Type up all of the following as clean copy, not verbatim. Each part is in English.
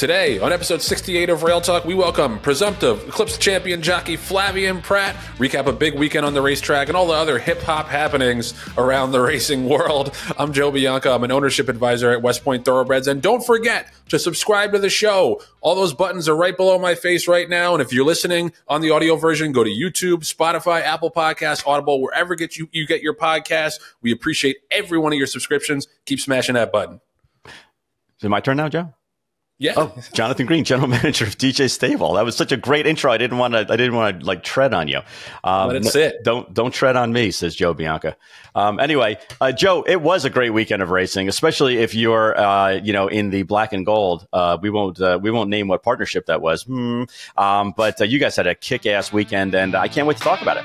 Today, on episode 68 of Rail Talk, we welcome presumptive Eclipse champion jockey Flavien Prat, recap a big weekend on the racetrack, and all the other hip-hop happenings around the racing world. I'm Joe Bianca. I'm an ownership advisor at West Point Thoroughbreds. And don't forget to subscribe to the show. All those buttons are right below my face right now. And if you're listening on the audio version, go to YouTube, Spotify, Apple Podcasts, Audible, wherever you get your podcasts. We appreciate every one of your subscriptions. Keep smashing that button. Is it my turn now, Joe? Yeah. Oh, Jonathan Green, general manager of DJ Stable. That was such a great intro. I didn't want to like tread on you. Let it sit. Don't tread on me, says Joe Bianca. Anyway, Joe, it was a great weekend of racing, especially if you're in the black and gold. We won't name what partnership that was. But you guys had a kick-ass weekend, and I can't wait to talk about it.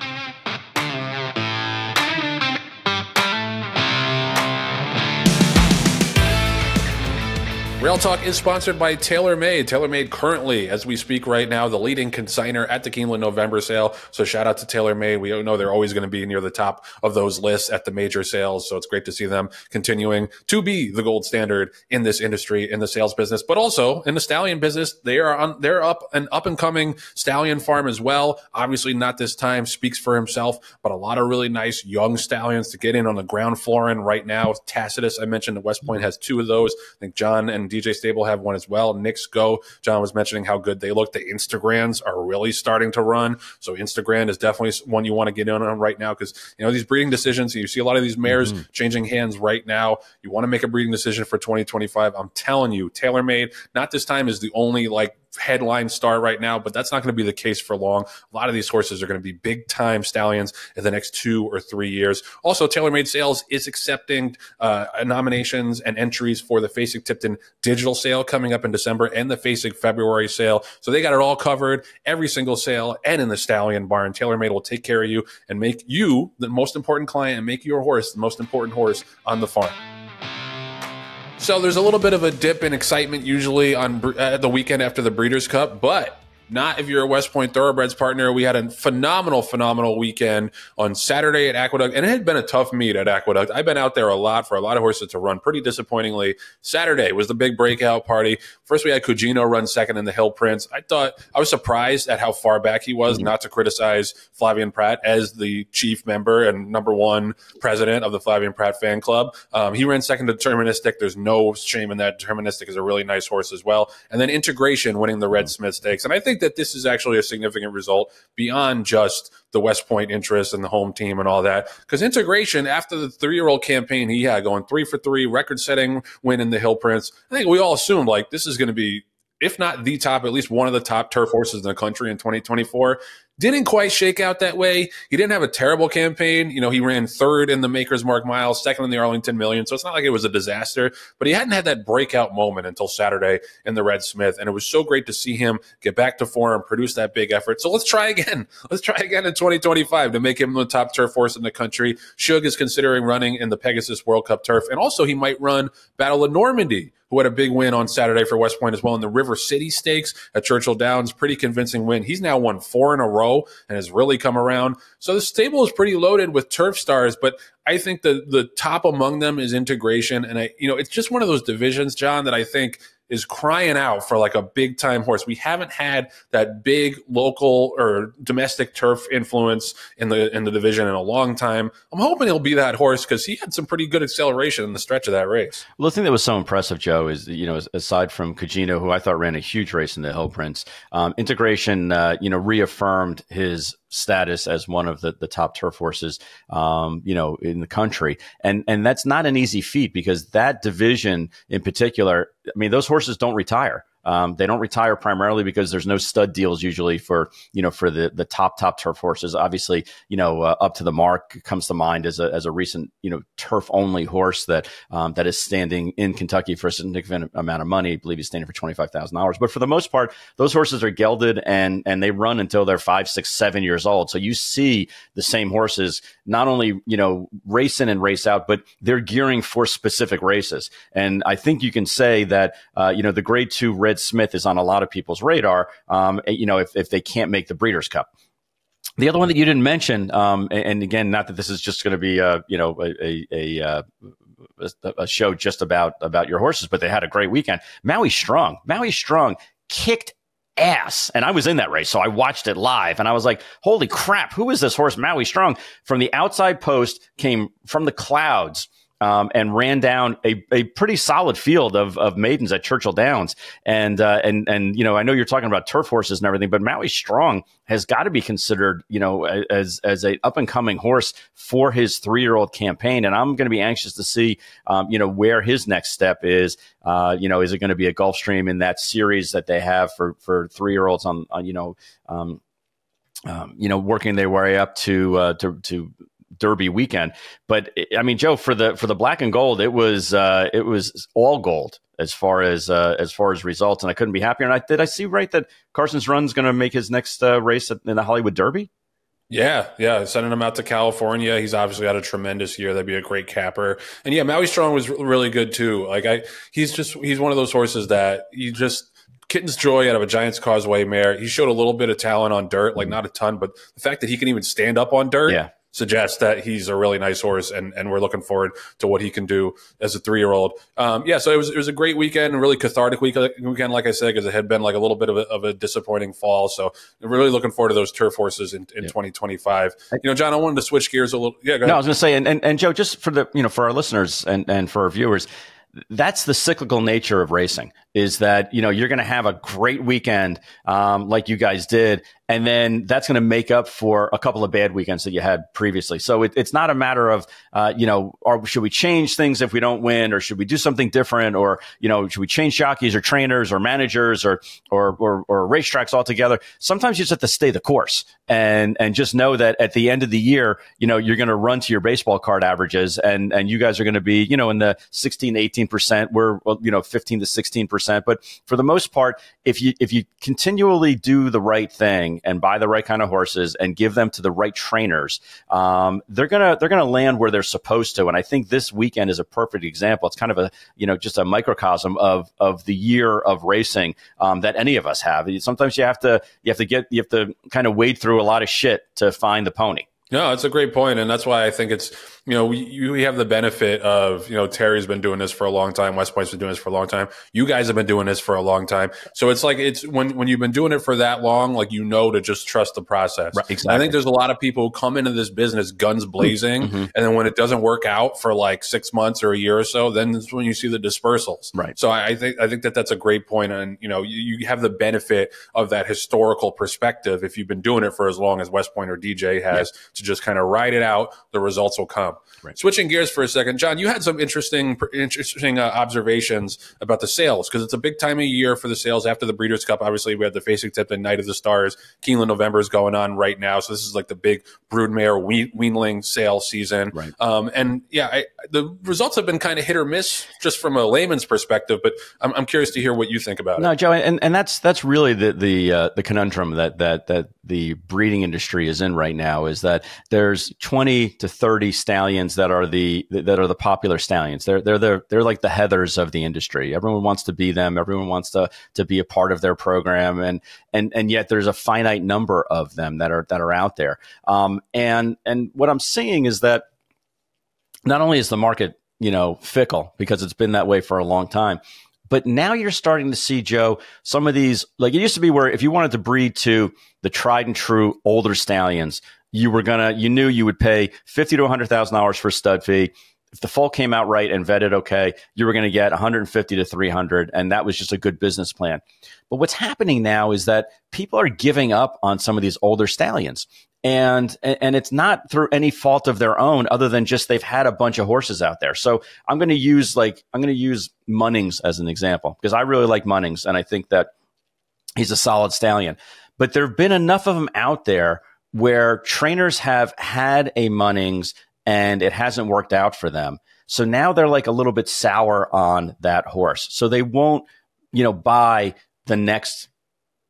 Rail Talk is sponsored by TaylorMade. TaylorMade currently, as we speak right now, the leading consignor at the Keeneland November sale. So shout out to TaylorMade. We know they're always going to be near the top of those lists at the major sales. So it's great to see them continuing to be the gold standard in this industry, in the sales business, but also in the stallion business. They're up and coming stallion farm as well. Obviously not this time, speaks for himself, but a lot of really nice young stallions to get in on the ground floor in right now. Tacitus, I mentioned, West Point has two of those. I think John and DJ Stable have one as well. Knicks Go. John was mentioning how good they look. The Instagrams are really starting to run. So Instagram is definitely one you want to get in on right now because, these breeding decisions, you see a lot of these mares changing hands right now. You want to make a breeding decision for 2025. I'm telling you, TaylorMade, not this time is the only headline star right now, but that's not going to be the case for long. A lot of these horses are going to be big time stallions in the next 2 or 3 years. Also, TaylorMade Sales is accepting nominations and entries for the Fasig-Tipton digital sale coming up in December and the Fasig February sale. So they got it all covered, every single sale, and in the stallion barn. TaylorMade will take care of you and make you the most important client and make your horse the most important horse on the farm. So there's a little bit of a dip in excitement usually on the weekend after the Breeders' Cup, but not if you're a West Point Thoroughbreds partner. We had a phenomenal weekend on Saturday at Aqueduct, and it had been a tough meet at Aqueduct. I've been out there a lot for a lot of horses to run pretty disappointingly. Saturday was the big breakout party. First, we had Cugino run second in the Hill Prince. I was surprised at how far back he was, not to criticize Flavien Prat as the chief member and number one president of the Flavien Prat fan club. He ran second to Deterministic. There's no shame in that. Deterministic is a really nice horse as well. And then Integration winning the Red Smith Stakes. And I think that this is actually a significant result beyond just the West Point interest and the home team and all that. Because Integration, after the 3-year-old campaign he had going 3 for 3, record-setting win in the Hill Prince, I think we all assumed this is going to be, if not the top, at least one of the top turf horses in the country in 2024. Didn't quite shake out that way. He didn't have a terrible campaign. He ran third in the Maker's Mark Mile, second in the Arlington Million. So it's not like it was a disaster, but he hadn't had that breakout moment until Saturday in the Red Smith. And it was so great to see him get back to form, produce that big effort. So let's try again. Let's try again in 2025 to make him the top turf horse in the country. Shug is considering running in the Pegasus World Cup turf. And also he might run Battle of Normandy, who had a big win on Saturday for West Point as well in the River City Stakes at Churchill Downs. Pretty convincing win. He's now won 4 in a row and has really come around. So the stable is pretty loaded with turf stars, but I think the top among them is Integration. And it's just one of those divisions, John, that I think is crying out for a big time horse. We haven't had that big local or domestic turf influence in the division in a long time. I'm hoping he'll be that horse because he had some pretty good acceleration in the stretch of that race. Well, the thing that was so impressive, Joe, is aside from Cugino, who I thought ran a huge race in the Hill Prince, Integration reaffirmed his status as one of the top turf horses, in the country. And that's not an easy feat because that division in particular, those horses don't retire. They don't retire primarily because there's no stud deals usually for the top turf horses. Obviously, Up to the Mark comes to mind as a recent, turf only horse that is standing in Kentucky for a significant amount of money. I believe he's standing for $25,000. But for the most part, those horses are gelded and they run until they're 5, 6, 7 years old. So you see the same horses not only, race in and race out, but they're gearing for specific races. And I think you can say that, the grade 2 Red Smith is on a lot of people's radar, if they can't make the Breeders' Cup. The other one that you didn't mention, and again, not that this is just going to be, a show just about your horses, but they had a great weekend. Maui Strong kicked ass. And I was in that race, so I watched it live, and I was like, holy crap, who is this horse, Maui Strong? From the outside post, came from the clouds, and ran down a pretty solid field of maidens at Churchill Downs. And you know, I know you're talking about turf horses and everything, but Maui Strong has got to be considered, you know, as a up and coming horse for his 3-year-old campaign. And I'm going to be anxious to see, you know, where his next step is. You know, is it going to be a Gulfstream in that series that they have for 3-year-olds on you know, working their way up to Derby weekend. But I mean, Joe, for the black and gold, it was all gold as far as results, and I couldn't be happier. And did I see right that Carson's Run's going to make his next race in the Hollywood Derby? Yeah, sending him out to California. He's obviously had a tremendous year. That'd be a great capper. And yeah, Maui Strong was really good too. Like he's one of those horses that you just kitten's joy out of a Giants Causeway mare. He showed a little bit of talent on dirt, like not a ton, but the fact that he can even stand up on dirt. Yeah. Suggests that he's a really nice horse, and we're looking forward to what he can do as a 3-year-old. Yeah, so it was a great weekend, and really cathartic weekend, like I said, because it had been like a little bit of a disappointing fall. So we're really looking forward to those turf horses in 2025. You know, John, I wanted to switch gears a little. Yeah, go ahead. No, I was going to say, and Joe, just for for our listeners and for our viewers, that's the cyclical nature of racing, is that, you know, you're going to have a great weekend like you guys did, and then that's going to make up for a couple of bad weekends that you had previously. So it's not a matter of, or should we change things if we don't win, or should we do something different, or, you know, should we change jockeys or trainers or managers or racetracks altogether? Sometimes you just have to stay the course and just know that at the end of the year, you know, you're going to run to your baseball card averages, and you guys are going to be, you know, in the 16 to 18%. We're, you know, 15 to 16%. But for the most part, if you continually do the right thing and buy the right kind of horses and give them to the right trainers, they're gonna land where they're supposed to. And I think this weekend is a perfect example. It's kind of a, you know, just a microcosm of the year of racing that any of us have. Sometimes you have to kind of wade through a lot of shit to find the pony. No, that's a great point, and that's why I think it's, you know, we have the benefit of, you know, Terry's been doing this for a long time, West Point's been doing this for a long time, you guys have been doing this for a long time, so it's like, it's when you've been doing it for that long, like, you know, to just trust the process. Right, exactly. I think there's a lot of people who come into this business guns blazing, and then when it doesn't work out for like 6 months or a year or so, then that's when you see the dispersals. Right. So I think that's a great point, and, you know, you have the benefit of that historical perspective if you've been doing it for as long as West Point or DJ has, to just kind of ride it out. The results will come. Right. Switching gears for a second, John, you had some interesting observations about the sales, because it's a big time of year for the sales after the Breeders' Cup. Obviously, we had the Facing Tip and Night of the Stars. Keeneland November is going on right now, so this is like the big broodmare weanling sale season. Right. And yeah, the results have been kind of hit or miss just from a layman's perspective, but I'm curious to hear what you think about it. No, Joe, and that's really the conundrum that the breeding industry is in right now, is that there's 20 to 30 stallions that are the popular stallions. They're like the Heathers of the industry. Everyone wants to be them. Everyone wants to be a part of their program, and yet there's a finite number of them that are out there. And what I'm seeing is that not only is the market, you know, fickle, because it's been that way for a long time, but now you're starting to see, Joe, some of these, like it used to be where if you wanted to breed to the tried and true older stallions, you knew you would pay $50,000 to $100,000 for a stud fee. If the foal came out right and vetted okay, you were going to get $150,000 to $300,000, and that was just a good business plan. But what's happening now is that people are giving up on some of these older stallions, and it's not through any fault of their own, other than just they've had a bunch of horses out there. So I'm going to use Munnings as an example, because I really like Munnings, and I think that he's a solid stallion. But there have been enough of them out there where trainers have had a Munnings and it hasn't worked out for them. So now they're like a little bit sour on that horse. So they won't, you know, buy the next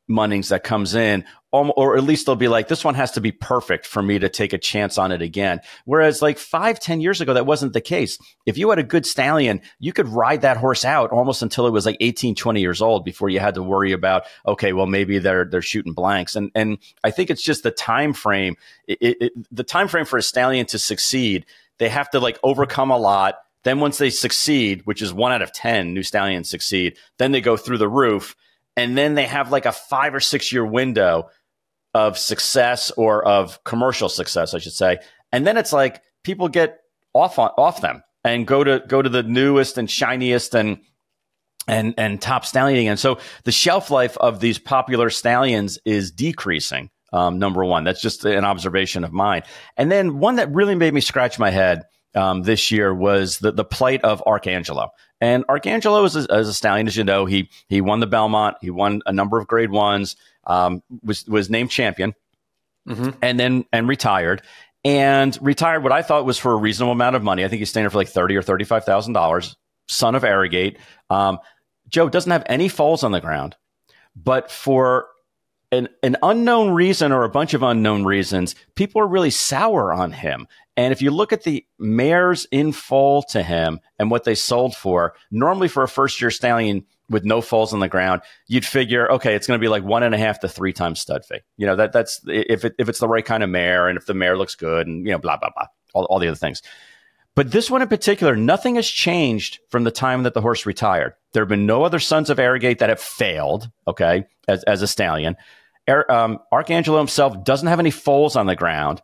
Munnings that comes in, or at least they'll be like, this one has to be perfect for me to take a chance on it again. Whereas like 5-10 years ago, that wasn't the case. If you had a good stallion, you could ride that horse out almost until it was like 18, 20 years old before you had to worry about, okay, well, maybe they're shooting blanks. And I think it's just the time frame. The time frame for a stallion to succeed, they have to like overcome a lot. Then once they succeed, which is 1 out of 10 new stallions succeed, then they go through the roof. And then they have like a 5 or 6 year window of success, or of commercial success, I should say. And then it's like people get off them and go to the newest and shiniest and top stallion again. So the shelf life of these popular stallions is decreasing. Number one, that's just an observation of mine. And then one that really made me scratch my head this year was the plight of Arcangelo. And Arcangelo is a stallion, as you know. He won the Belmont. He won a number of grade ones. Was named champion, and retired. And retired what I thought was for a reasonable amount of money. I think he's staying there for like $30,000 or $35,000. Son of Arrogate. Joe doesn't have any foals on the ground, but for an unknown reason, or a bunch of unknown reasons, people are really sour on him. And if you look at the mares in foal to him and what they sold for, normally for a first-year stallion with no foals on the ground, you'd figure, okay, it's going to be like 1.5 to 3 times stud fee. You know, that's if it's the right kind of mare, and if the mare looks good, and, you know, blah, blah, blah, all the other things. But this one in particular, nothing has changed from the time that the horse retired. There have been no other sons of Arrogate that have failed, okay, as a stallion. Arcangelo himself doesn't have any foals on the ground.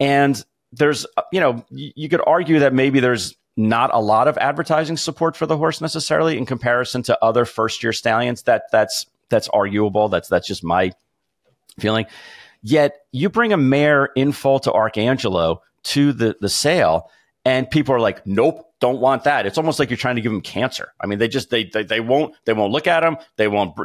And there's, you know, you could argue that maybe there's not a lot of advertising support for the horse necessarily in comparison to other first-year stallions. That's arguable. That's just my feeling. Yet you bring a mare in foal to Arcangelo to the sale, and people are like, nope, don't want that. It's almost like you're trying to give them cancer. I mean, they won't look at him. They won't.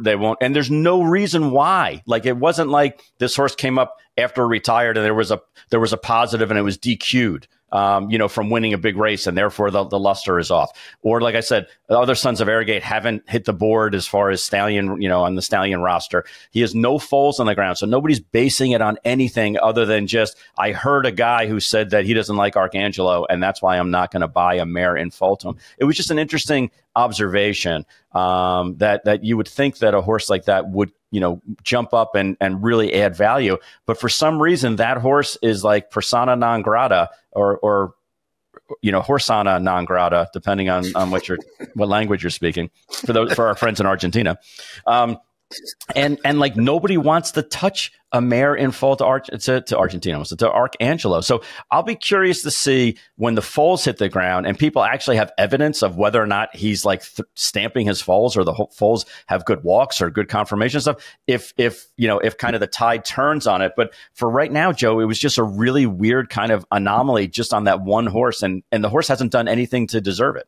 And there's no reason why. Like, it wasn't like this horse came up after retired and there was a positive and it was DQ'd. From winning a big race, and therefore the luster is off. Or, like I said, the other sons of Arrogate haven't hit the board as far as stallion, on the stallion roster. He has no foals on the ground, so nobody's basing it on anything other than just, I heard a guy who said that he doesn't like Arcangelo, and that's why I'm not going to buy a mare in foal to him. It was just an interesting observation that you would think that a horse like that would, jump up and really add value. But for some reason, that horse is like persona non grata, or horsana non grata, depending on what language you're speaking, for our friends in Argentina. And like, nobody wants to touch a mare in foal to Argentina, to Arcangelo. So I'll be curious to see when the foals hit the ground and people actually have evidence of whether or not he's like stamping his foals, or the foals have good walks or good conformation stuff. If kind of the tide turns on it. But for right now, Joe, it was just a really weird kind of anomaly just on that one horse, and the horse hasn't done anything to deserve it.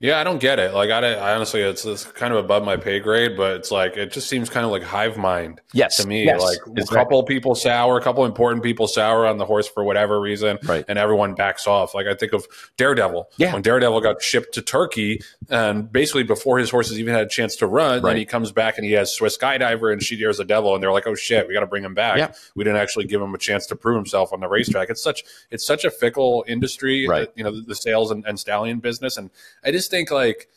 Yeah, I don't get it. Like, I honestly, it's kind of above my pay grade, but it's like, it just seems kind of like hive mind to me. Yes, like, a couple people sour, a couple important people sour on the horse for whatever reason, right, and everyone backs off. Like, I think of Daredevil. Yeah. When Daredevil got shipped to Turkey, and basically before his horses even had a chance to run, right, and he comes back and he has Swiss Skydiver and She Dares the Devil, and they're like, oh shit, we got to bring him back. Yeah. We didn't actually give him a chance to prove himself on the racetrack. It's such a fickle industry, right, the sales and stallion business. And I just think, like,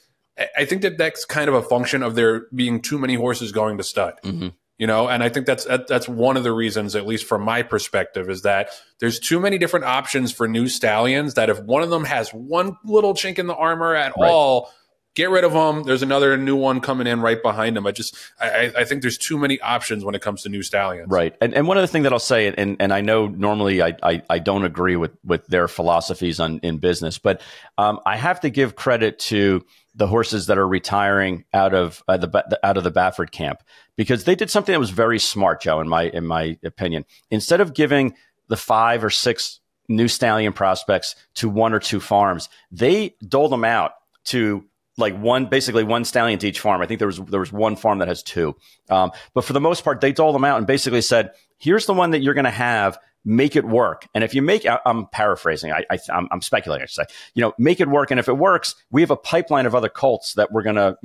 I think that's kind of a function of there being too many horses going to stud, and I think that's one of the reasons, at least from my perspective, is that there's too many different options for new stallions, that if one of them has one little chink in the armor at all, get rid of them. There's another new one coming in right behind them. I think there's too many options when it comes to new stallions. Right. And one other thing that I'll say, and I know normally I don't agree with their philosophies in business, but I have to give credit to the horses that are retiring out of the Baffert camp, because they did something that was very smart, Joe, in my opinion. Instead of giving the 5 or 6 new stallion prospects to 1 or 2 farms, they doled them out to like basically one stallion to each farm. I think there was one farm that has 2. But for the most part, they doled them out and basically said, here's the one that you're going to have. Make it work. And if you I'm paraphrasing, I'm speculating, I should say, make it work. And if it works, we have a pipeline of other colts that we're going to,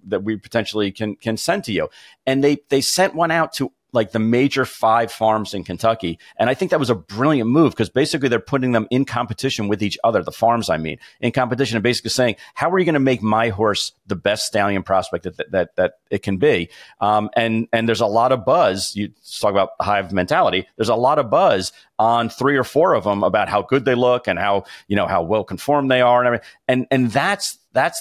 that we potentially can send to you. And they sent one out to like the major 5 farms in Kentucky. And I think that was a brilliant move because basically they're putting them in competition with each other, the farms, I mean, in competition, and basically saying, how are you going to make my horse the best stallion prospect that it can be? And there's a lot of buzz. You talk about hive mentality. There's a lot of buzz on 3 or 4 of them about how good they look and how, how well conformed they are and everything. And that's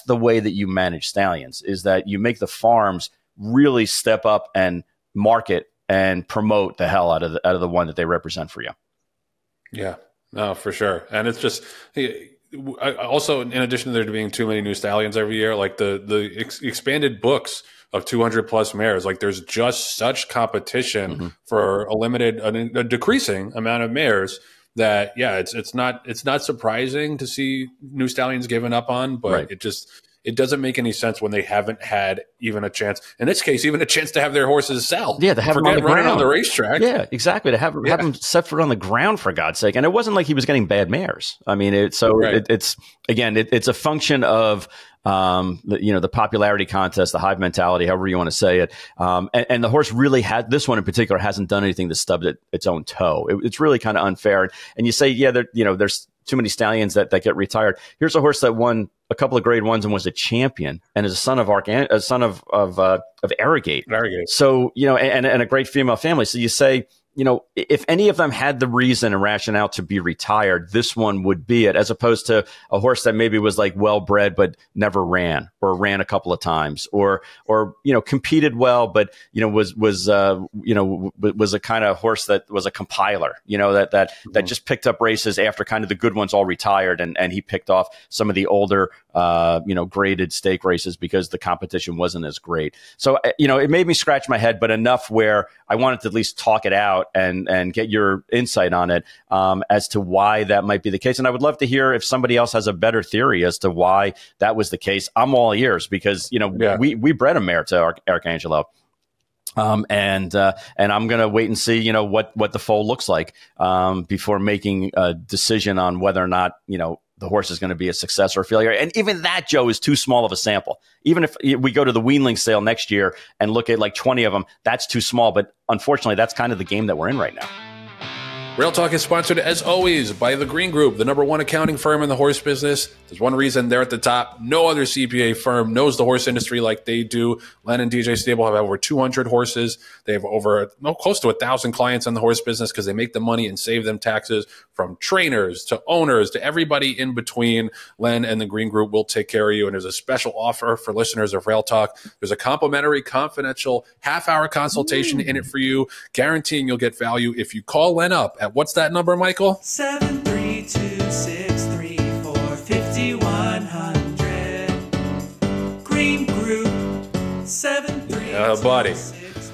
the way that you manage stallions, is that you make the farms really step up and market and promote the hell out of the one that they represent for you. Yeah, no, for sure. And it's just also, in addition to there being too many new stallions every year, like the expanded books of 200 plus mares, like there's just such competition for a decreasing amount of mares that, yeah, it's not surprising to see new stallions given up on, but it doesn't make any sense when they haven't had even a chance. In this case, even a chance to have their horses sell. Yeah, to have them on the ground. Running on the racetrack. Yeah, exactly. To have them set foot on the ground, for God's sake. And it wasn't like he was getting bad mares. I mean, it's a function of the popularity contest, the hive mentality, however you want to say it. And the horse really this one in particular hasn't done anything to stub its own toe. It's really kind of unfair. And you say, yeah, there's too many stallions that get retired. Here's a horse that won a couple of grade ones and was a champion and is a son of Arrogate. So, and a great female family. So you say, if any of them had the reason and rationale to be retired, this one would be it, as opposed to a horse that maybe was like well bred but never ran, or ran a couple of times, or competed well but was a kind of horse that was a compiler, that just picked up races after kind of the good ones all retired, and he picked off some of the older graded stake races because the competition wasn't as great. So it made me scratch my head, but enough where I wanted to at least talk it out and get your insight on it, as to why that might be the case. And I would love to hear if somebody else has a better theory as to why that was the case. I'm all ears because, we bred a mare to Arcangelo. And I'm going to wait and see, what the foal looks like, before making a decision on whether or not, the horse is going to be a success or a failure. And even that, Joe, is too small of a sample. Even if we go to the weanling sale next year and look at like 20 of them, that's too small. But unfortunately, that's kind of the game that we're in right now. Real Talk is sponsored, as always, by the Green Group, the #1 accounting firm in the horse business. There's one reason they're at the top. No other CPA firm knows the horse industry like they do. Len and DJ Stable have over 200 horses. They have close to 1,000 clients in the horse business because they make the money and save them taxes, from trainers to owners to everybody in between. Len and the Green Group will take care of you. And there's a special offer for listeners of Rail Talk. There's a complimentary, confidential half-hour consultation in it for you, guaranteeing you'll get value if you call Len up at, what's that number, Michael? 732-634-5100. Green Group 732. Buddy.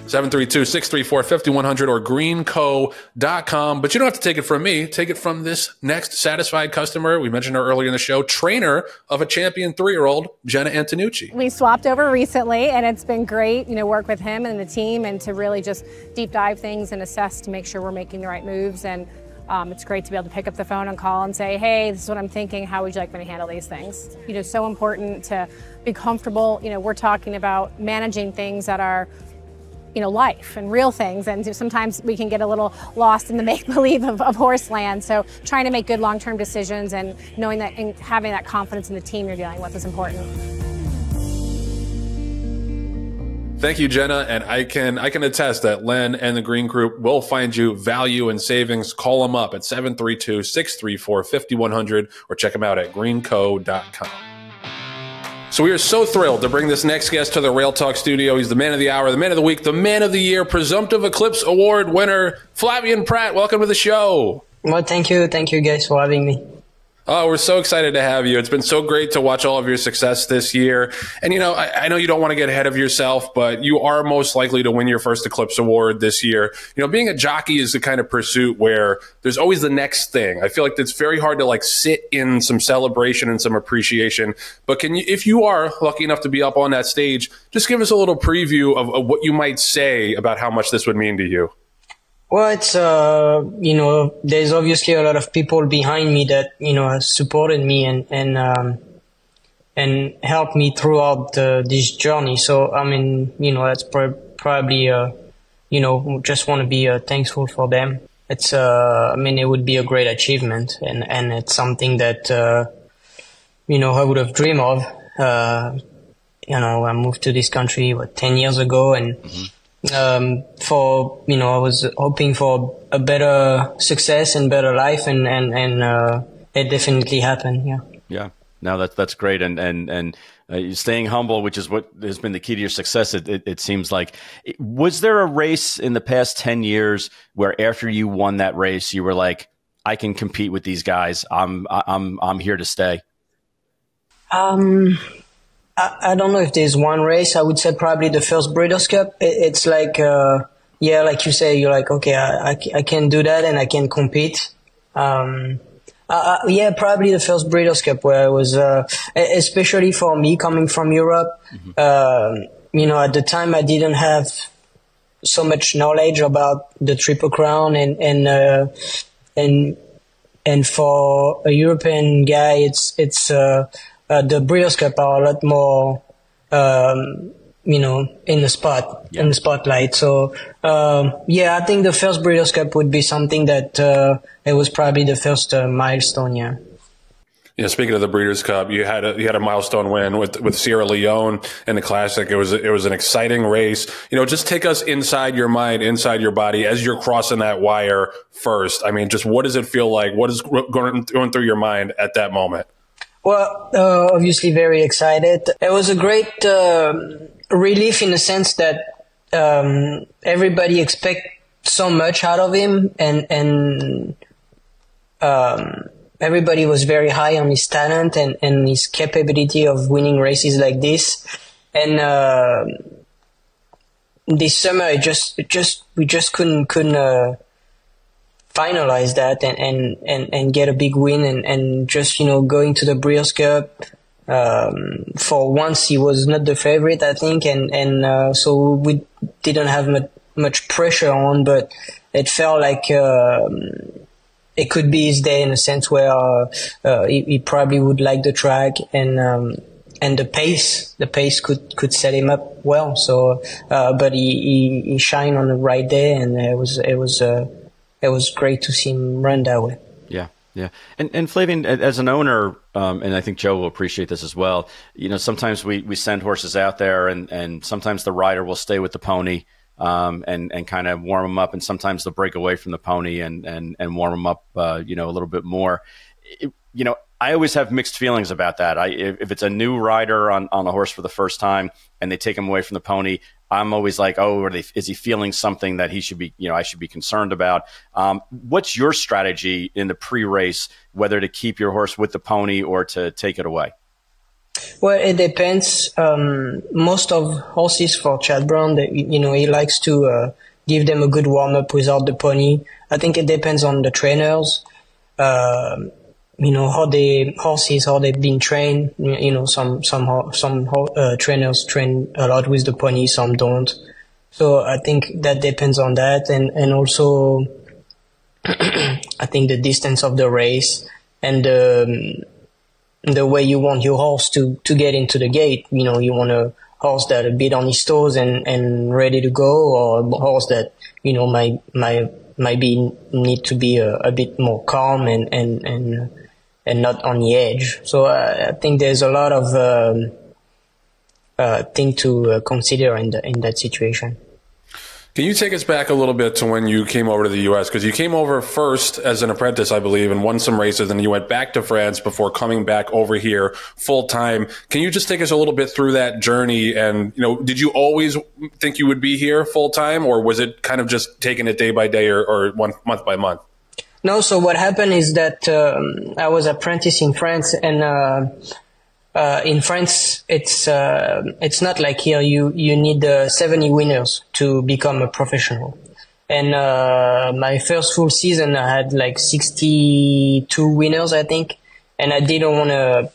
732-634-5100 or greenco.com. But you don't have to take it from me. Take it from this next satisfied customer. We mentioned her earlier in the show, trainer of a champion 3-year-old, Jenna Antonucci. We swapped over recently, and it's been great, work with him and the team, and to really just deep dive things and assess to make sure we're making the right moves. And it's great to be able to pick up the phone and call and say, hey, this is what I'm thinking. How would you like me to handle these things? So important to be comfortable. We're talking about managing things that are life and real things, and sometimes we can get a little lost in the make-believe of horse land. So trying to make good long-term decisions and knowing that and having that confidence in the team you're dealing with is important. Thank you, Jenna, and I can attest that Len and the Green Group will find you value and savings. Call them up at 732-634-5100 or check them out at greenco.com. So we are so thrilled to bring this next guest to the Rail Talk studio. He's the man of the hour, the man of the week, the man of the year, presumptive Eclipse Award winner, Flavien Prat. Welcome to the show. Well, thank you guys for having me. Oh, we're so excited to have you. It's been so great to watch all of your success this year. And, I know you don't want to get ahead of yourself, but you are most likely to win your first Eclipse Award this year. Being a jockey is the kind of pursuit where there's always the next thing. I feel like it's very hard to sit in some celebration and some appreciation. But if you are lucky enough to be up on that stage, just give us a little preview of what you might say about how much this would mean to you. Well, it's, there's obviously a lot of people behind me that, has supported me and helped me throughout this journey. So, that's probably, just want to be thankful for them. It's, it would be a great achievement, and it's something that, I would have dreamed of. I moved to this country, 10 years ago, and, I was hoping for a better success and better life, and it definitely happened. Yeah. Yeah. No, that's great. And staying humble, which is what has been the key to your success. It seems like. Was there a race in the past 10 years where after you won that race, you were like, I can compete with these guys. I'm here to stay. I don't know if there's one race. I would say probably the first Breeders' Cup. It's like, like you say, you're like, okay, I can do that and I can compete. Probably the first Breeders' Cup, where I was, especially for me coming from Europe. At the time I didn't have so much knowledge about the Triple Crown, and for a European guy, it's the Breeders' Cup are a lot more, in the spotlight. So, I think the first Breeders' Cup would be something that, it was probably the first milestone. Yeah. Yeah. Speaking of the Breeders' Cup, you had a milestone win with Sierra Leone in the Classic. It was an exciting race. Just take us inside your mind, inside your body as you're crossing that wire first. I mean, just what does it feel like? What is going through your mind at that moment? Well, obviously very excited. It was a great relief in the sense that everybody expect so much out of him, and everybody was very high on his talent and his capability of winning races like this. And this summer, we just couldn't finalize that and get a big win and just, going to the Breeders' Cup. For once he was not the favorite, I think, and so we didn't have much pressure on, but it felt like it could be his day in a sense where he probably would like the track, and the pace could set him up well. So but he shined on the right day, and it was great to see him run that way. Yeah. Yeah. And Flavien, as an owner, and I think Joe will appreciate this as well, sometimes we send horses out there, and sometimes the rider will stay with the pony, and kind of warm them up. And sometimes they'll break away from the pony and warm them up, a little bit more. I always have mixed feelings about that. If it's a new rider on a horse for the first time and they take him away from the pony, I'm always like, is he feeling something that he should be, I should be concerned about? What's your strategy in the pre-race, whether to keep your horse with the pony or to take it away? Well, it depends. Most of horses for Chad Brown, he likes to give them a good warm-up without the pony. I think it depends on the trainers. How they've been trained. Some trainers train a lot with the pony, some don't. So I think that depends on that, and also I think the distance of the race and the way you want your horse to get into the gate. You want a horse that a bit on his toes and ready to go, or a horse that might need to be a bit more calm and not on the edge. So I think there's a lot of thing to consider in that situation. Can you take us back a little bit to when you came over to the U.S.? Because you came over first as an apprentice, I believe, and won some races, and you went back to France before coming back over here full time. Can you just take us a little bit through that journey? And, did you always think you would be here full time, or was it kind of just taking it day by day or month by month? No, so what happened is that I was apprentice in France, and in France it's not like here you need 70 winners to become a professional. And my first full season I had like 62 winners, I think, and I didn't want to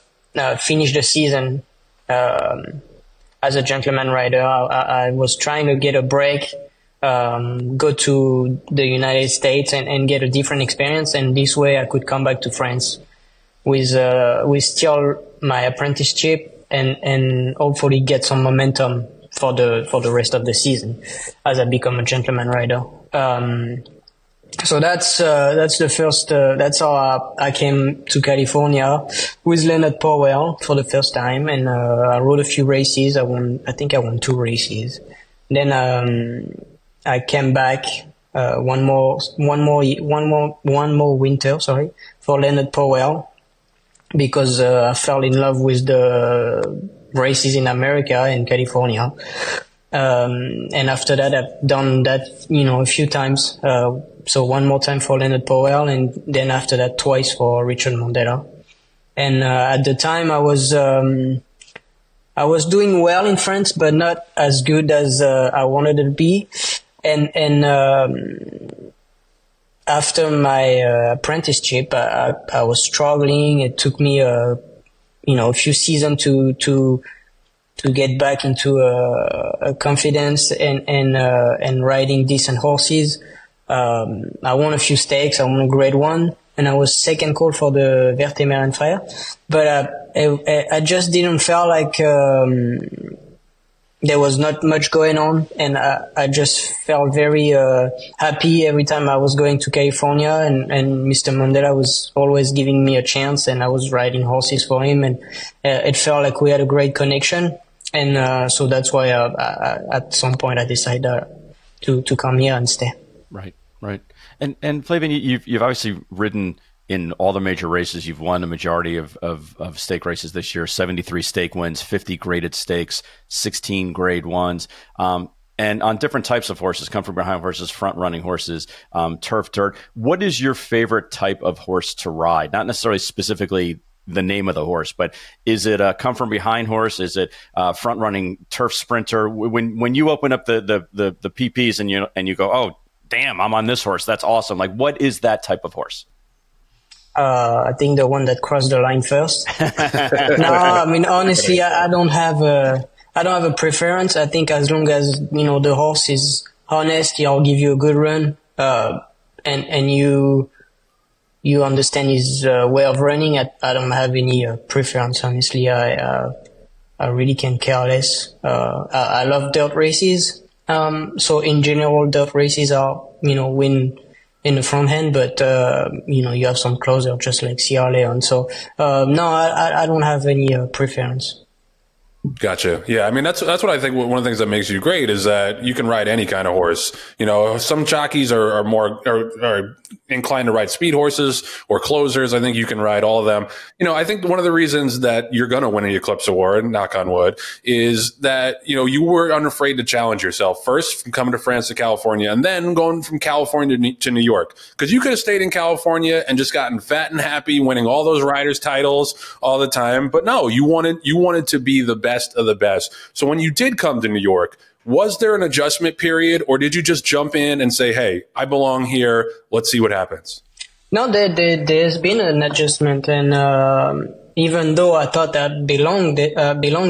finish the season as a gentleman rider. I was trying to get a break, go to the United States and get a different experience, and this way I could come back to France with still my apprenticeship and hopefully get some momentum for the rest of the season as I become a gentleman rider. So that's the first, that's how I came to California with Leonard Powell for the first time. And, I rode a few races. I think I won 2 races. Then, I came back, one more winter, for Leonard Powell, because, I fell in love with the races in America and California. And after that, I've done that, a few times. So one more time for Leonard Powell, and then after that twice for Richard Mandela. And, at the time I was doing well in France, but not as good as, I wanted it to be. And, after my, apprenticeship, I was struggling. It took me, a few seasons to get back into a confidence and riding decent horses. I won a few stakes. I won a grade 1, and I was second call for the Vertemer and Fire. But I just didn't feel like there was not much going on, and I just felt very happy every time I was going to California, and Mr. Mandela was always giving me a chance, and I was riding horses for him, and it felt like we had a great connection. And so that's why at some point I decided to come here and stay. Right. And Flavien, you've obviously ridden in all the major races. You've won a majority of stake races this year, 73 stake wins, 50 graded stakes, 16 grade 1s. And on different types of horses, come from behind horses, front running horses, turf, dirt. What is your favorite type of horse to ride? Not necessarily specifically the name of the horse, but is it a come from behind horse? Is it a front running turf sprinter? When you open up the PPs and you go, oh, damn, I'm on this horse. That's awesome. Like, what is that type of horse? I think the one that crossed the line first. No, I mean, honestly, I don't have a preference. I think as long as, the horse is honest, he'll give you a good run. And you understand his way of running. I don't have any preference, honestly. I really can care less. I love dirt races. So in general, dirt races are, win in the front hand, but, you have some closer, just like Sierra Leone. So, no, I don't have any preference. Gotcha. Yeah. I mean, that's what I think. One of the things that makes you great is that you can ride any kind of horse. Some jockeys are more inclined to ride speed horses or closers. I think you can ride all of them. I think one of the reasons that you're going to win an Eclipse Award, knock on wood, is that, you were unafraid to challenge yourself first from coming to France to California and then going from California to New York. Because you could have stayed in California and just gotten fat and happy, winning all those riders titles all the time. But no, you wanted to be the best of the best. So when you did come to New York, was there an adjustment period, or did you just jump in and say, hey, I belong here, let's see what happens? No, there's been an adjustment, and even though I thought I belonged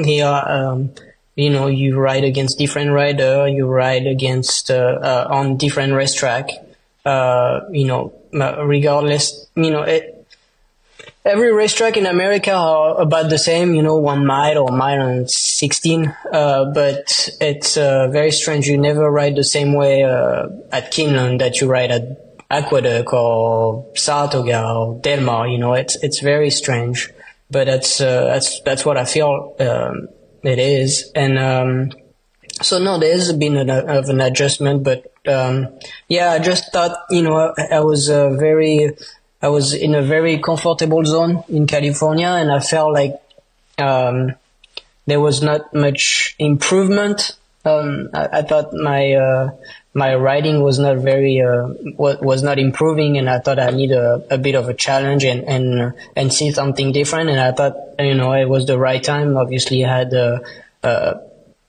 here, you ride against different rider, you ride against on different racetrack, regardless, every racetrack in America are about the same, 1 mile or mile and 16. But it's very strange. You never ride the same way at Kinlan that you ride at Aqueduct or Saratoga or Del Mar. It's very strange. But that's what I feel it is. And so no, there's been an adjustment. But I just thought, I was in a very comfortable zone in California, and I felt like there was not much improvement. I thought my riding was not was not improving, and I thought I need a bit of a challenge and see something different. And I thought, it was the right time. Obviously, I had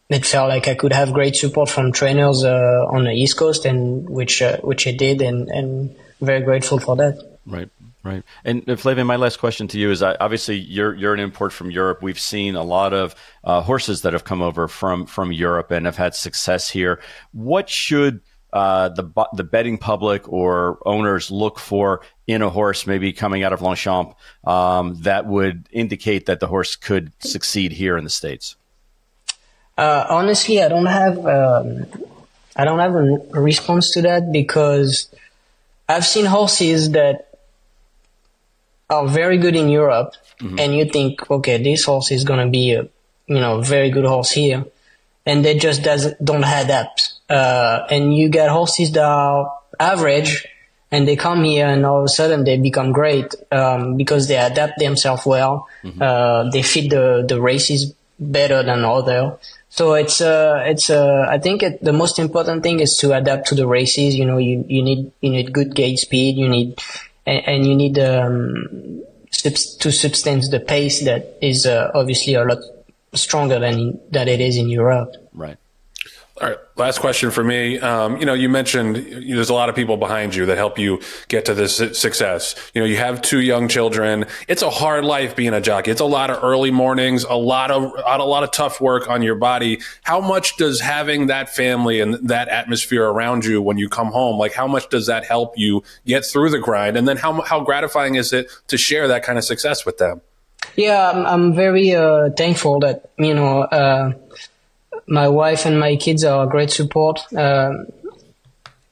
it felt like I could have great support from trainers on the East Coast, and which I did, and very grateful for that. Right. And Flavien, my last question to you is, obviously you're an import from Europe. We've seen a lot of horses that have come over from Europe and have had success here. What should the betting public or owners look for in a horse, maybe coming out of Longchamp, that would indicate that the horse could succeed here in the States? Honestly, I don't have a response to that, because I've seen horses that are very good in Europe, and you think, okay, this horse is gonna be a very good horse here, and they just don't adapt. And you get horses that are average, and they come here, and all of a sudden they become great because they adapt themselves well. They fit the races better than other. So I think the most important thing is to adapt to the races. You need good gate speed. You need to substance the pace that is obviously a lot stronger than it is in Europe. Right. All right. Last question for me. You mentioned there's a lot of people behind you that help you get to this success. You have 2 young children. It's a hard life being a jockey. It's a lot of early mornings, a lot of tough work on your body. How much does having that family and that atmosphere around you when you come home, like how much does that help you get through the grind? And then how gratifying is it to share that kind of success with them? Yeah, I'm very thankful that my wife and my kids are great support.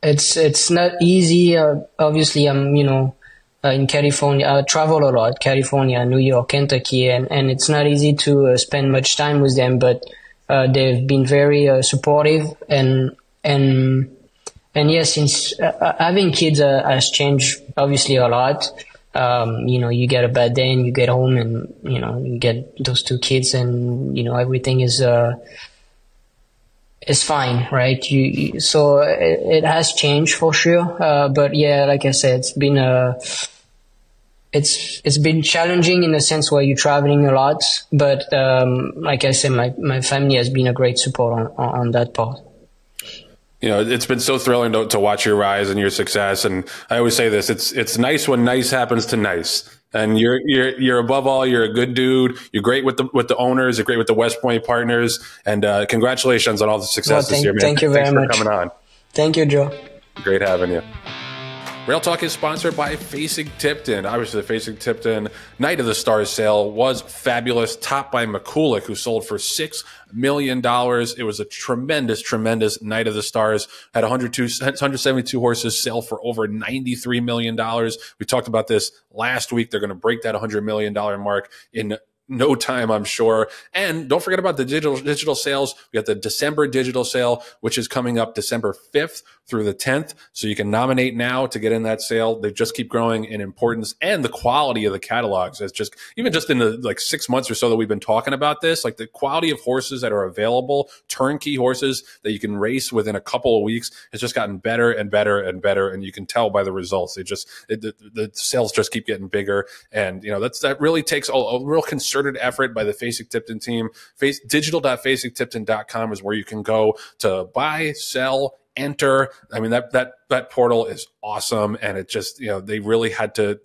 It's not easy. Obviously, I'm in California. I travel a lot, California, New York, Kentucky, and it's not easy to spend much time with them. But they've been very supportive, and yes, since having kids has changed obviously a lot. You get a bad day and you get home, and you get those 2 kids, and everything is fine, right? So it has changed for sure. But yeah, like I said, it's been challenging in the sense where you're traveling a lot. But like I said, my family has been a great support on that part. It's been so thrilling to watch your rise and your success. And I always say this, it's nice when nice happens to nice. And you're above all, you're a good dude. You're great with the owners. You're great with the West Point partners. And congratulations on all the success this year, man. Thank you very much for coming on. Thank you, Joe. Great having you. Rail Talk is sponsored by Facing Tipton. Obviously, the Facing Tipton Night of the Stars sale was fabulous, topped by McCulloch, who sold for $6 million. It was a tremendous, tremendous Night of the Stars. Had 172 horses sell for over $93 million. We talked about this last week. They're going to break that $100 million mark in no time, I'm sure. And don't forget about the digital sales. We got the December digital sale, which is coming up December 5th through the 10th. So you can nominate now to get in that sale. They just keep growing in importance, and the quality of the catalogs is just, even just in the 6 months or so that we've been talking about this, like the quality of horses that are available, turnkey horses that you can race within a couple of weeks, has just gotten better and better and better. And you can tell by the results. The sales just keep getting bigger. And, that really takes a real concerted effort by the Facing Tipton team. Digital.facingtipton.com is where you can go to buy, sell, enter. I mean, that portal is awesome. And it just, they really had to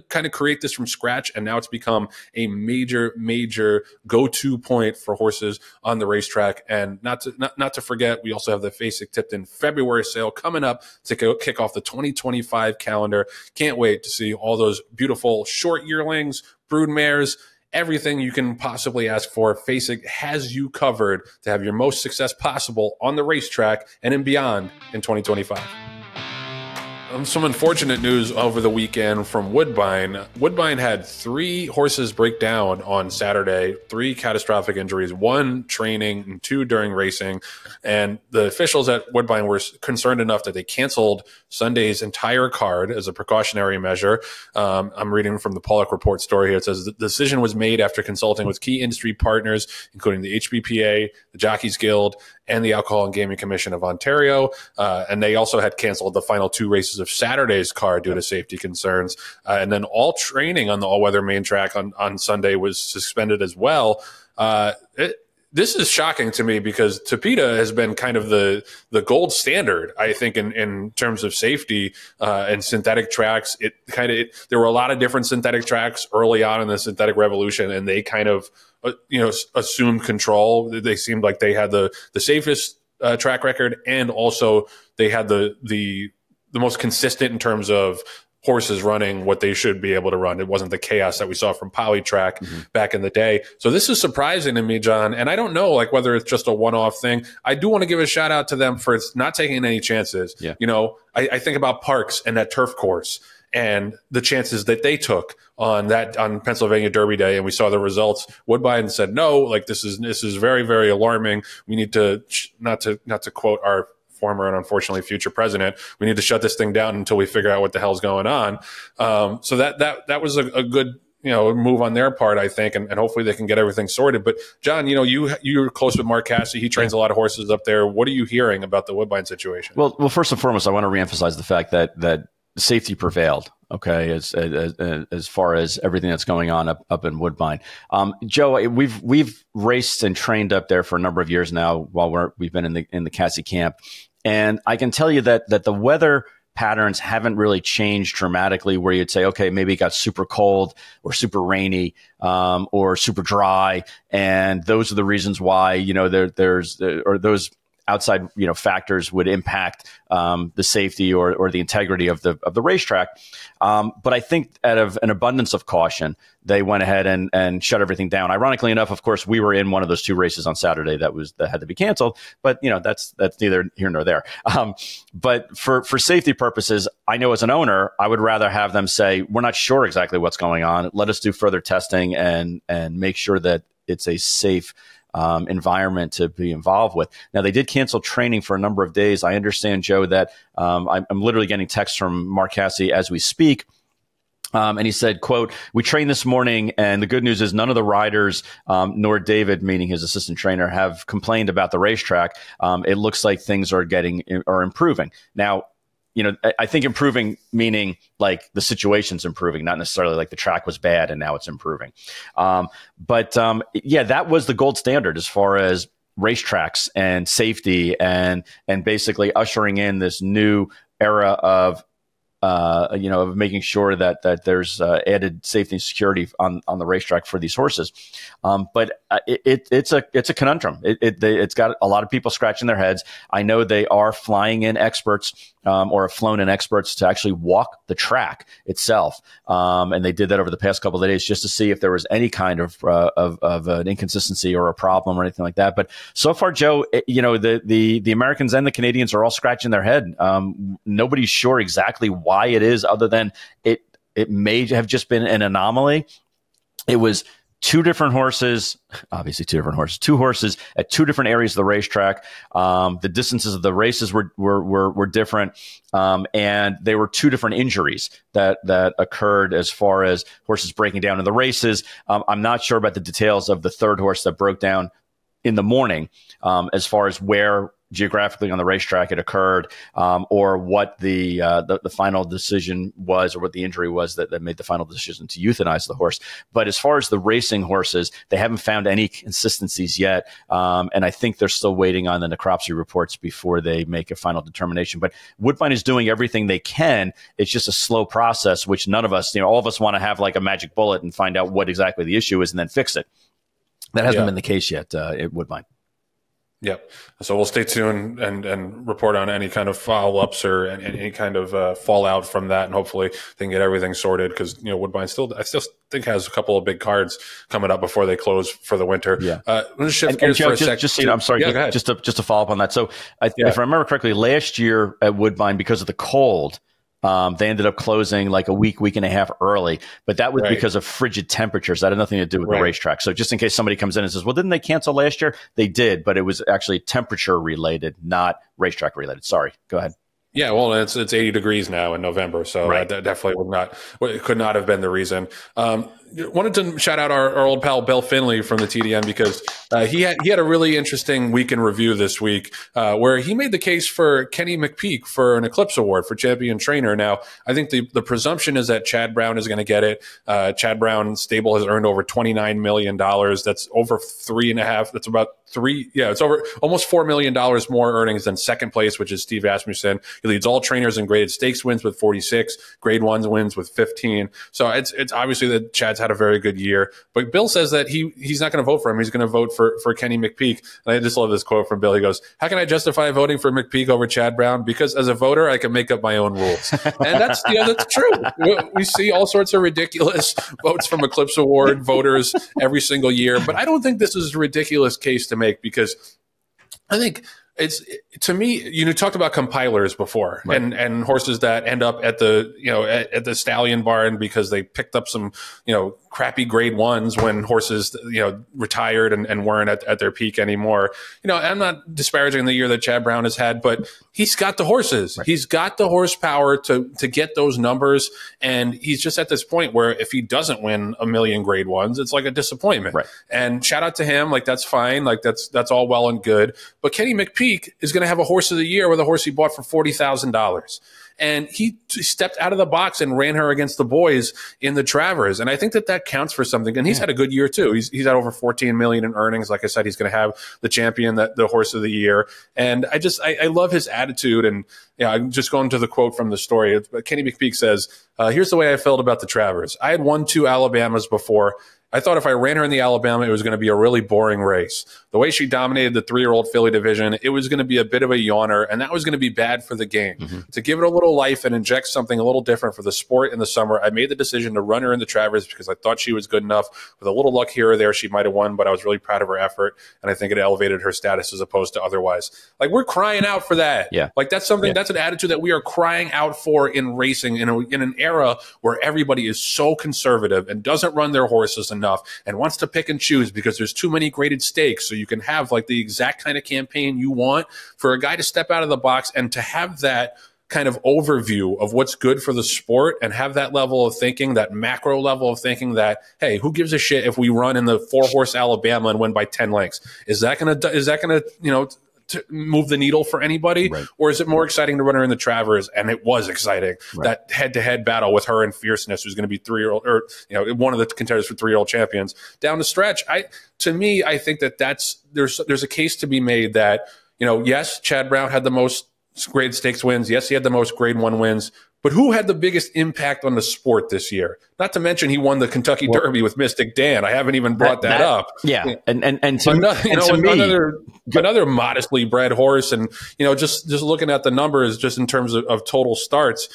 kind of create this from scratch. And now it's become a major, major go-to point for horses on the racetrack. And not to forget, we also have the Facing Tipton February sale coming up to kick off the 2025 calendar. Can't wait to see all those beautiful short yearlings, brood mares, everything you can possibly ask for. Facing has you covered to have your most success possible on the racetrack and in beyond in 2025. Some unfortunate news over the weekend from Woodbine. Woodbine had 3 horses break down on Saturday, 3 catastrophic injuries, 1 training and 2 during racing. And the officials at Woodbine were concerned enough that they canceled Sunday's entire card as a precautionary measure. I'm reading from the Pollock Report story here. It says the decision was made after consulting with key industry partners, including the HBPA, the Jockeys Guild, and the Alcohol and Gaming Commission of Ontario. And they also had canceled the final 2 races of Saturday's card due to safety concerns. And then all training on the all-weather main track on Sunday was suspended as well. This is shocking to me because Tapeta has been kind of the gold standard, I think, in terms of safety and synthetic tracks. There were a lot of different synthetic tracks early on in the synthetic revolution, and they kind of assumed control. They seemed like they had the safest track record, and also they had the most consistent in terms of horses running what they should be able to run. It wasn't the chaos that we saw from Polytrack back in the day. So this is surprising to me, John. And I don't know like whether it's just a one-off thing. I do want to give a shout out to them for not taking any chances. Yeah. You know, I think about Parks and that turf course and the chances that they took on Pennsylvania Derby Day, and we saw the results. Woodbine said, no, like this is very, very alarming. We need to not to quote our former and unfortunately future president, we need to shut this thing down until we figure out what the hell's going on. So that was a good move on their part, I think, and hopefully they can get everything sorted. But John, you're close with Mark Cassidy. He trains a lot of horses up there. What are you hearing about the Woodbine situation? Well, first and foremost, I want to reemphasize the fact that safety prevailed. Okay, as far as everything that's going on up in Woodbine, Joe, we've raced and trained up there for a number of years now while we've been in the Cassie camp, and I can tell you that the weather patterns haven't really changed dramatically. Where you'd say, okay, maybe it got super cold or super rainy or super dry, and those are the reasons why those outside factors would impact the safety or the integrity of the racetrack. But I think out of an abundance of caution, they went ahead and shut everything down. Ironically enough, of course, we were in one of those two races on Saturday that had to be canceled. But that's neither here nor there. But for safety purposes, I know as an owner, I would rather have them say, we're not sure exactly what's going on. Let us do further testing and make sure that it's a safe environment to be involved with. Now, they did cancel training for a number of days. I understand, Joe, that I'm literally getting texts from Mark Cassidy as we speak. And he said, quote, "We trained this morning, and the good news is none of the riders, nor David," meaning his assistant trainer, "have complained about the racetrack. It looks like things are improving." Now, I think improving meaning like the situation's improving, not necessarily like the track was bad and now it's improving. But that was the gold standard as far as racetracks and safety and basically ushering in this new era of making sure that there's added safety and security on the racetrack for these horses. But it's a conundrum. It's got a lot of people scratching their heads. I know they are flying in experts or have flown in experts to actually walk the track itself. And they did that over the past couple of days just to see if there was any kind of an inconsistency or a problem or anything like that. But so far, Joe, the Americans and the Canadians are all scratching their head. Nobody's sure exactly why it is, other than it may have just been an anomaly. It was two horses at two different areas of the racetrack. The distances of the races were different. And there were two different injuries that occurred as far as horses breaking down in the races. I'm not sure about the details of the third horse that broke down in the morning, as far as where geographically on the racetrack it occurred, or what the final decision was, or what the injury was that made the final decision to euthanize the horse. But as far as the racing horses, they haven't found any consistencies yet, and I think they're still waiting on the necropsy reports before they make a final determination. But Woodbine is doing everything they can. It's just a slow process, which none of us, all of us want to have like a magic bullet and find out what exactly the issue is and then fix it. That hasn't been the case yet at Woodbine. Yep. So we'll stay tuned and report on any kind of follow-ups or any kind of fallout from that, and hopefully they can get everything sorted, because Woodbine I still think has a couple of big cards coming up before they close for the winter. Yeah. Let's shift gears for a second. I'm sorry. Yeah, just to follow up on that. So if I remember correctly, last year at Woodbine, because of the cold, they ended up closing like a week and a half early, but that was because of frigid temperatures. That had nothing to do with the racetrack. So just in case somebody comes in and says, well, didn't they cancel last year? They did, but it was actually temperature related, not racetrack related. Sorry. Go ahead. Yeah, well, it's 80 degrees now in November, so that definitely could not have been the reason. Wanted to shout out our old pal Bill Finley from the TDN, because he had a really interesting week in review this week, where he made the case for Kenny McPeek for an Eclipse Award for champion trainer. Now, I think the presumption is that Chad Brown is going to get it. Chad Brown's stable has earned over $29 million. That's over 3.5. That's about it's over almost $4 million more earnings than second place, which is Steve Asmussen. He leads all trainers in graded stakes wins with 46, grade ones wins with 15. So it's obviously that Chad's had a very good year. But Bill says that he's not going to vote for him. He's going to vote for Kenny McPeek. And I just love this quote from Bill. He goes, "How can I justify voting for McPeek over Chad Brown? Because as a voter, I can make up my own rules." And that's true. We see all sorts of ridiculous votes from Eclipse Award voters every single year. But I don't think this is a ridiculous case to make, because I think to me, you talked about compilers before, right, and horses that end up at the stallion barn because they picked up some, crappy grade ones when horses, retired and weren't at their peak anymore. I'm not disparaging the year that Chad Brown has had, but he's got the horses. Right. He's got the horsepower to get those numbers. And he's just at this point where if he doesn't win a million grade ones, it's like a disappointment. Right. And shout out to him. Like, that's fine. Like, that's all well and good. But Kenny McPeek is going to have a horse of the year with a horse he bought for $40,000. And he stepped out of the box and ran her against the boys in the Travers. And I think that counts for something. And he's had a good year too. He's had over 14 million in earnings. Like I said, he's going to have the champion, the horse of the year. And I love his attitude. And I'm just going to the quote from the story. Kenny McPeek says, "Here's the way I felt about the Travers. I had won 2 Alabamas before. I thought if I ran her in the Alabama, it was going to be a really boring race. The way she dominated the 3-year-old filly division, it was going to be a bit of a yawner, and that was going to be bad for the game. Mm-hmm. To give it a little life and inject something a little different for the sport in the summer, I made the decision to run her in the Travers because I thought she was good enough. With a little luck here or there, she might have won, but I was really proud of her effort, and I think it elevated her status as opposed to otherwise." Like, we're crying out for that. Yeah. Like, that's something, that's an attitude that we are crying out for in racing in an era where everybody is so conservative and doesn't run their horses enough and wants to pick and choose because there's too many graded stakes. So you can have like the exact kind of campaign you want. For a guy to step out of the box and to have that kind of overview of what's good for the sport and have that level of thinking, that macro level of thinking that, hey, who gives a shit if we run in the 4-horse Alabama and win by 10 lengths? Is that going to to move the needle for anybody? Right. Or is it more exciting to run her in the Travers? And it was exciting. Right. That head-to-head battle with her and Fierceness, who's going to be 3-year-old, or one of the contenders for 3-year-old champions down the stretch. I think there's a case to be made that, yes, Chad Brown had the most grade stakes wins. Yes, he had the most grade 1 wins. But who had the biggest impact on the sport this year? Not to mention he won the Kentucky Derby with Mystic Dan. I haven't even brought that up. Yeah, another modestly bred horse, and just looking at the numbers, just in terms of total starts,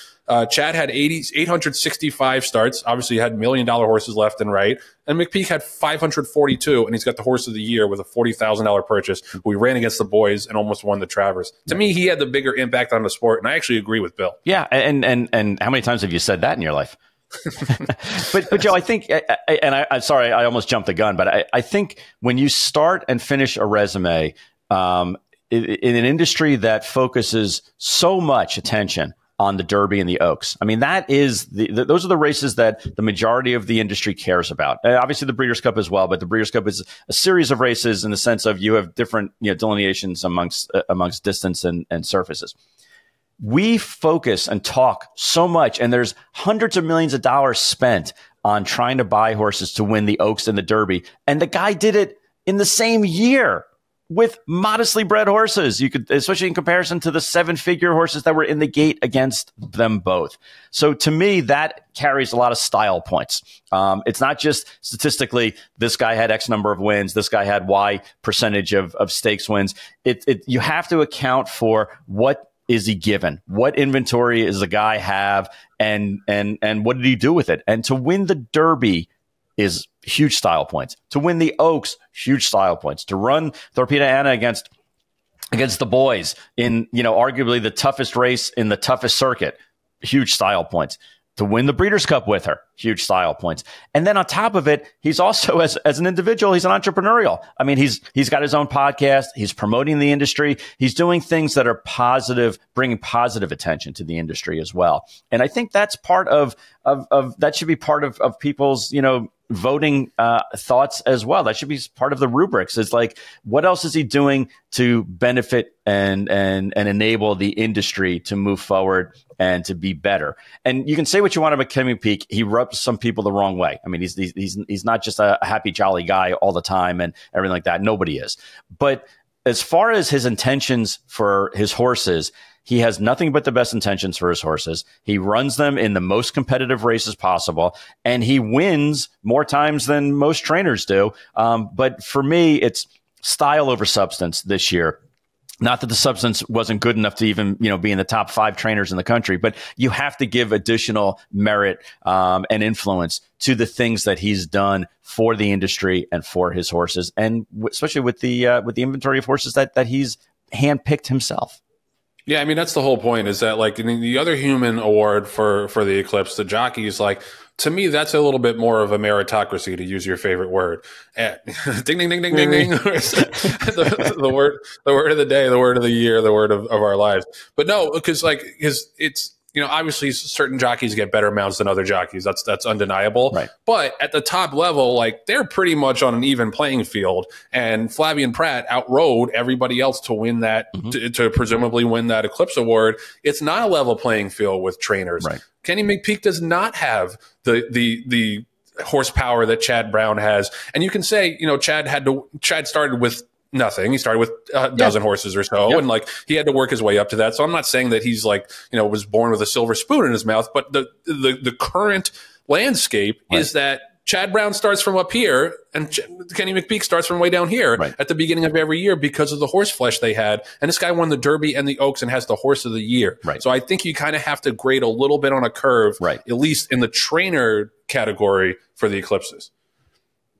Chad had 865 starts. Obviously, he had $1 million horses left and right, and McPeek had 542, and he's got the horse of the year with a $40,000 purchase. We ran against the boys and almost won the Travers. To me, he had the bigger impact on the sport, and I actually agree with Bill. Yeah, and how many times have you said that in your life? but Joe, I think, I'm sorry, I almost jumped the gun, but I think when you start and finish a resume in an industry that focuses so much attention on the Derby and the Oaks, I mean, that is those are the races that the majority of the industry cares about. Obviously, the Breeders' Cup as well, but the Breeders' Cup is a series of races in the sense of you have different delineations amongst distance and surfaces. We focus and talk so much, and there's hundreds of millions of dollars spent on trying to buy horses to win the Oaks and the Derby. And the guy did it in the same year with modestly bred horses. You could, especially in comparison to the 7-figure horses that were in the gate against them both. So to me, that carries a lot of style points. It's not just statistically, this guy had X number of wins, this guy had Y percentage of stakes wins. You have to account for what is he given? What inventory does the guy have? And what did he do with it? And to win the Derby is huge style points. To win the Oaks, huge style points. To run Torpedo Anna against the boys in, arguably the toughest race in the toughest circuit, huge style points. To win the Breeders' Cup with her, huge style points. And then on top of it, he's also, as an individual, he's an entrepreneurial. I mean, he's got his own podcast. He's promoting the industry. He's doing things that are positive, bringing positive attention to the industry as well. And I think that's part of that should be part of people's, voting thoughts as well. That should be part of the rubrics. It's like, what else is he doing to benefit and enable the industry to move forward and to be better? And you can say what you want about Kenny McPeek. He rubs some people the wrong way. I mean, he's not just a happy, jolly guy all the time and everything like that. Nobody is. But as far as his intentions for his horses, He has nothing but the best intentions for his horses. He runs them in the most competitive races possible, and he wins more times than most trainers do. But for me, it's style over substance this year. Not that the substance wasn't good enough to even, be in the top 5 trainers in the country, but you have to give additional merit and influence to the things that he's done for the industry and for his horses, and especially with the inventory of horses that he's handpicked himself. Yeah, I mean, that's the whole point, is that like in the other human award for the Eclipse, the jockeys, like, to me, that's a little bit more of a meritocracy, to use your favorite word. Ding, ding, ding, ding, ding, ding. the word of the day, the word of the year, the word of our lives. But no, because it's, obviously certain jockeys get better mounts than other jockeys. That's undeniable. Right. But at the top level, like, they're pretty much on an even playing field. And Flavien Prat outrode everybody else to win that, to presumably win that Eclipse Award. It's not a level playing field with trainers. Right. Kenny McPeek does not have the horsepower that Chad Brown has. And you can say, Chad started with nothing. He started with a dozen horses or so, and like, he had to work his way up to that. So I'm not saying that he's like, was born with a silver spoon in his mouth, but the current landscape is that Chad Brown starts from up here and Kenny McPeek starts from way down here at the beginning of every year because of the horse flesh they had. And this guy won the Derby and the Oaks and has the horse of the year. Right. So I think you kind of have to grade a little bit on a curve, at least in the trainer category for the Eclipses.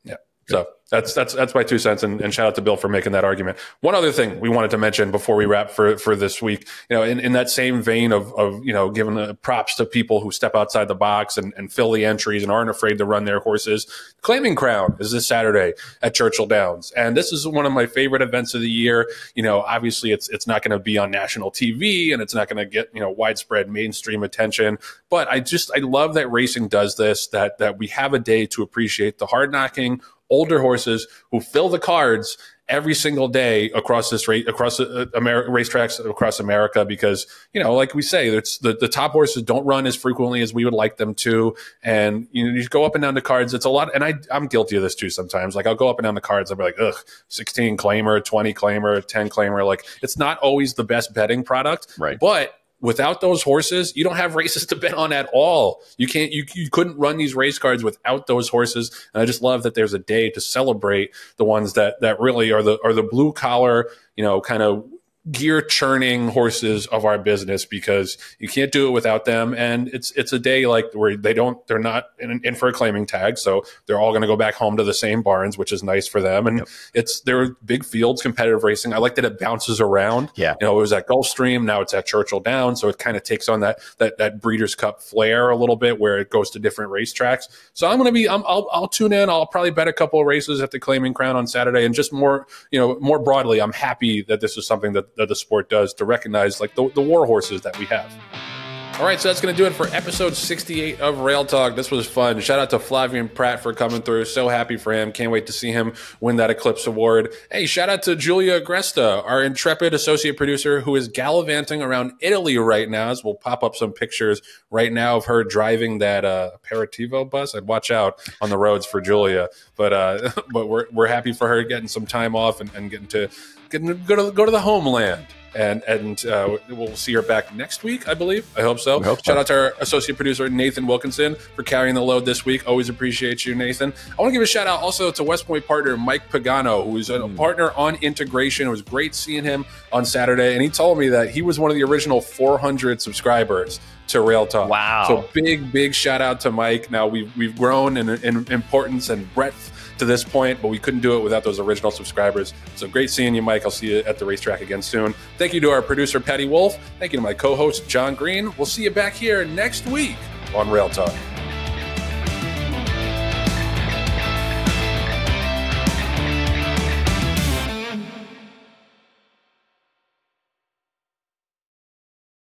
Yeah. So that's my 2 cents, and shout out to Bill for making that argument. One other thing we wanted to mention before we wrap for this week, in that same vein of giving the props to people who step outside the box and fill the entries and aren't afraid to run their horses. Claiming Crown is this Saturday at Churchill Downs, and this is one of my favorite events of the year. Obviously it's not going to be on national TV and it's not going to get widespread mainstream attention, but I love that racing does this, that we have a day to appreciate the hard knocking older horses who fill the cards every single day across racetracks across America, because like we say, it's the top horses don't run as frequently as we would like them to, and you go up and down the cards. It's a lot, and I'm guilty of this too sometimes. Like, I'll go up and down the cards, I'll be like, 16 claimer, 20 claimer, 10 claimer. Like, it's not always the best betting product, but without those horses, you don't have races to bet on at all. You couldn't run these race cards without those horses. And I just love that there's a day to celebrate the ones that really are the blue collar, kind of gear churning horses of our business, because you can't do it without them. And it's a day like where they're not in for a claiming tag, so they're all going to go back home to the same barns, which is nice for them. And they're big fields, competitive racing. I like that it bounces around. It was at Gulfstream, now it's at Churchill Downs, so it kind of takes on that Breeders' Cup flair a little bit, where it goes to different racetracks. So I'll tune in. I'll probably bet a couple of races at the Claiming Crown on Saturday, and just more broadly, I'm happy that this is something that the sport does to recognize like the war horses that we have. All right, so that's going to do it for episode 68 of Rail Talk. This was fun. Shout out to Flavien Prat for coming through. So happy for him. Can't wait to see him win that Eclipse Award. Hey, shout out to Julia Agresta, our intrepid associate producer, who is gallivanting around Italy right now. As we'll pop up some pictures right now of her driving that aperitivo bus. I'd watch out on the roads for Julia, but we're happy for her getting some time off and getting to go to the homeland. And we'll see her back next week, I believe. I hope so. Shout out to our associate producer, Nathan Wilkinson, for carrying the load this week. Always appreciate you, Nathan. I want to give a shout out also to West Point partner Mike Pagano, who is a partner on integration. It was great seeing him on Saturday. And he told me that he was one of the original 400 subscribers to Rail Talk. Wow. So big shout out to Mike. Now we've grown in importance and breadth to this point, but we couldn't do it without those original subscribers. So great seeing you, Mike. I'll see you at the racetrack again soon. Thank you to our producer, Patty Wolf. Thank you to my co-host, Jon Green. We'll see you back here next week on Rail Talk.